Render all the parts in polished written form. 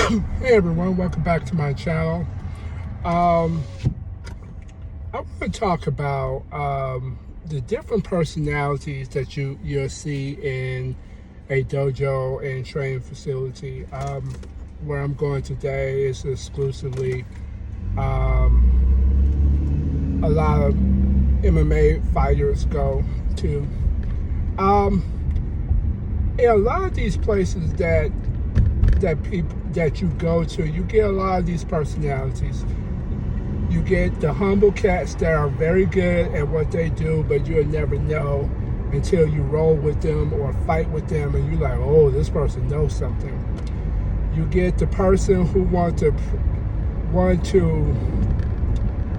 Hey everyone, welcome back to my channel. Um, I want to talk about the different personalities that you'll see in a dojo and training facility. Where I'm going today is exclusively a lot of MMA fighters go to. Um, in a lot of these places that you go to, you get a lot of these personalities. You get the humble cats that are very good at what they do, but you'll never know until you roll with them or fight with them, and you're like, oh, this person knows something. You get the person who want to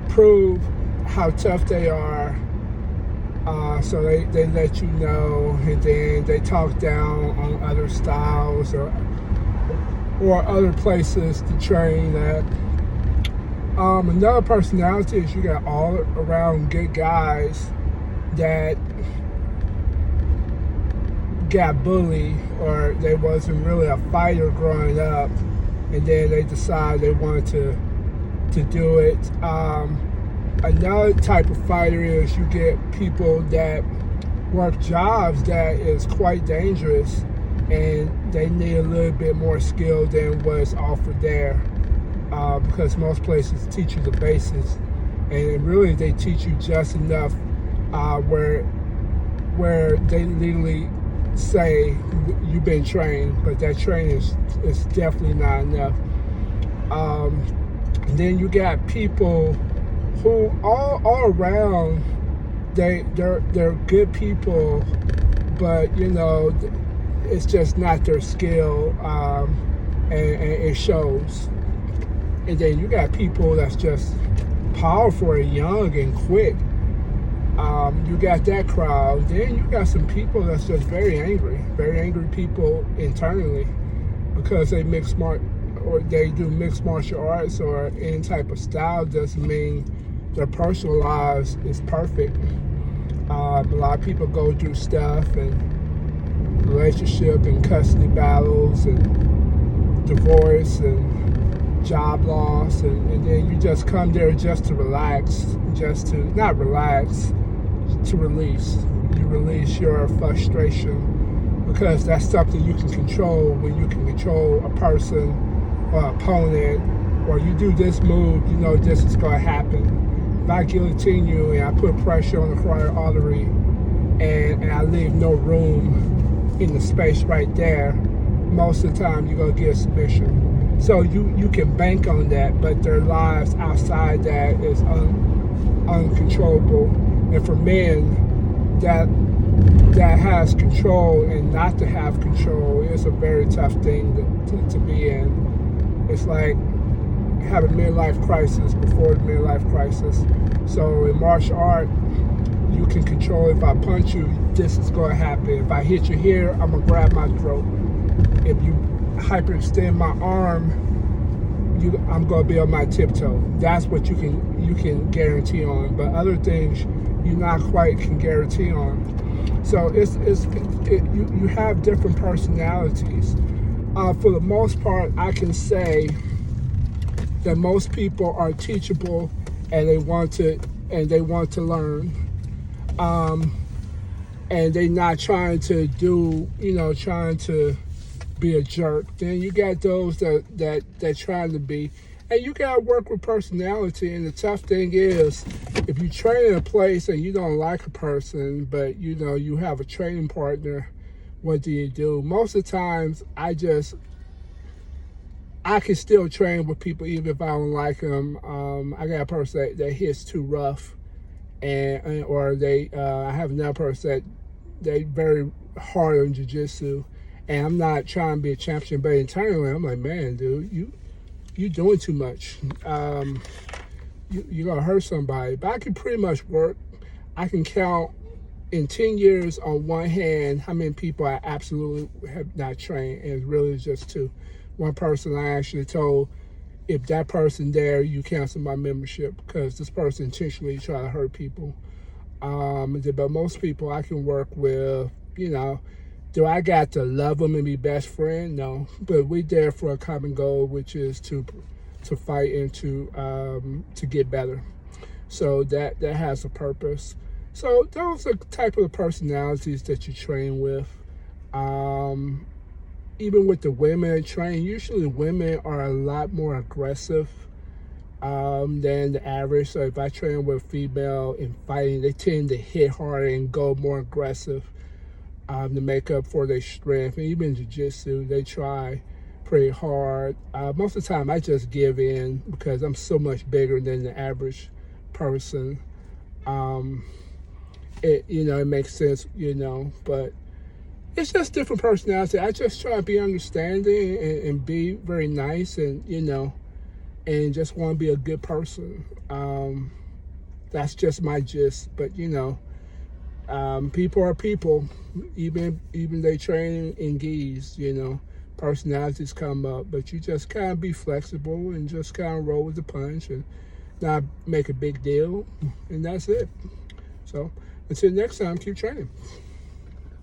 prove how tough they are, so they let you know, and then they talk down on other styles or other places to train at. Another personality is you got all around good guys that got bullied or they wasn't really a fighter growing up, and then they decide they wanted to do it. Another type of fighter is you get people that work jobs that is quite dangerous, and they need a little bit more skill than what's offered there, because most places teach you the basics, and really they teach you just enough where they literally say you've been trained, but that training is definitely not enough. And then you got people who all around they're good people, but it's just not their skill, and it shows. And then you got people that's just powerful and young and quick. You got that crowd. Then you got some people that's just very angry people internally, because they do mixed martial arts or any type of style. Doesn't mean their personal lives is perfect. A lot of people go through stuff and relationship and custody battles and divorce and job loss, and then you just come there just to relax, not relax, to release. You release your frustration, because that's something you can control. When you can control a person or opponent, or you do this move, you know this is going to happen. If I guillotine you and I put pressure on the carotid artery, and I leave no room in the space right there, most of the time you're going to get a submission. So you can bank on that, but their lives outside that is uncontrollable. And for men that has control and not to have control, it's a very tough thing to be in. It's like having midlife crisis before the midlife crisis. So in martial art, you can control. If I punch you, this is going to happen. If I hit you here, I'm going to grab my throat. If you hyperextend my arm, I'm going to be on my tiptoe. That's what you can guarantee on. But other things, you not quite can guarantee on. So you have different personalities. For the most part, I can say that most people are teachable, and they want to learn, and they're not trying to trying to be a jerk. Then you got those that trying to be, and you gotta work with personality. And the tough thing is, if you train in a place and you don't like a person, but you have a training partner, what do you do? Most of the times, I can still train with people even if I don't like them. I got a person that hits too rough, or I have another person that they very hard on jiu-jitsu, and I'm not trying to be a champion, but internally I'm like, man, dude, you doing too much. You're gonna hurt somebody. But I can pretty much work. I can count in 10 years on one hand how many people I absolutely have not trained, and it's really just two. One person I actually told, if that person there, you cancel my membership, because this person intentionally try to hurt people. But most people I can work with, Do I got to love them and be best friend? No, but we there for a common goal, which is to fight and to get better. So that has a purpose. So those are the type of personalities that you train with. Um, Even with the women I train, usually women are a lot more aggressive than the average. So if I train with female in fighting, they tend to hit harder and go more aggressive to make up for their strength. And even jiu-jitsu, they try pretty hard. Most of the time, I just give in because I'm so much bigger than the average person. Um, it makes sense, but it's just different personality. I just try to be understanding and be very nice and just want to be a good person. That's just my gist. But people are people. Even they train in gis. Personalities come up, but you just kind of be flexible and just kind of roll with the punch and not make a big deal, and that's it. So until next time, keep training.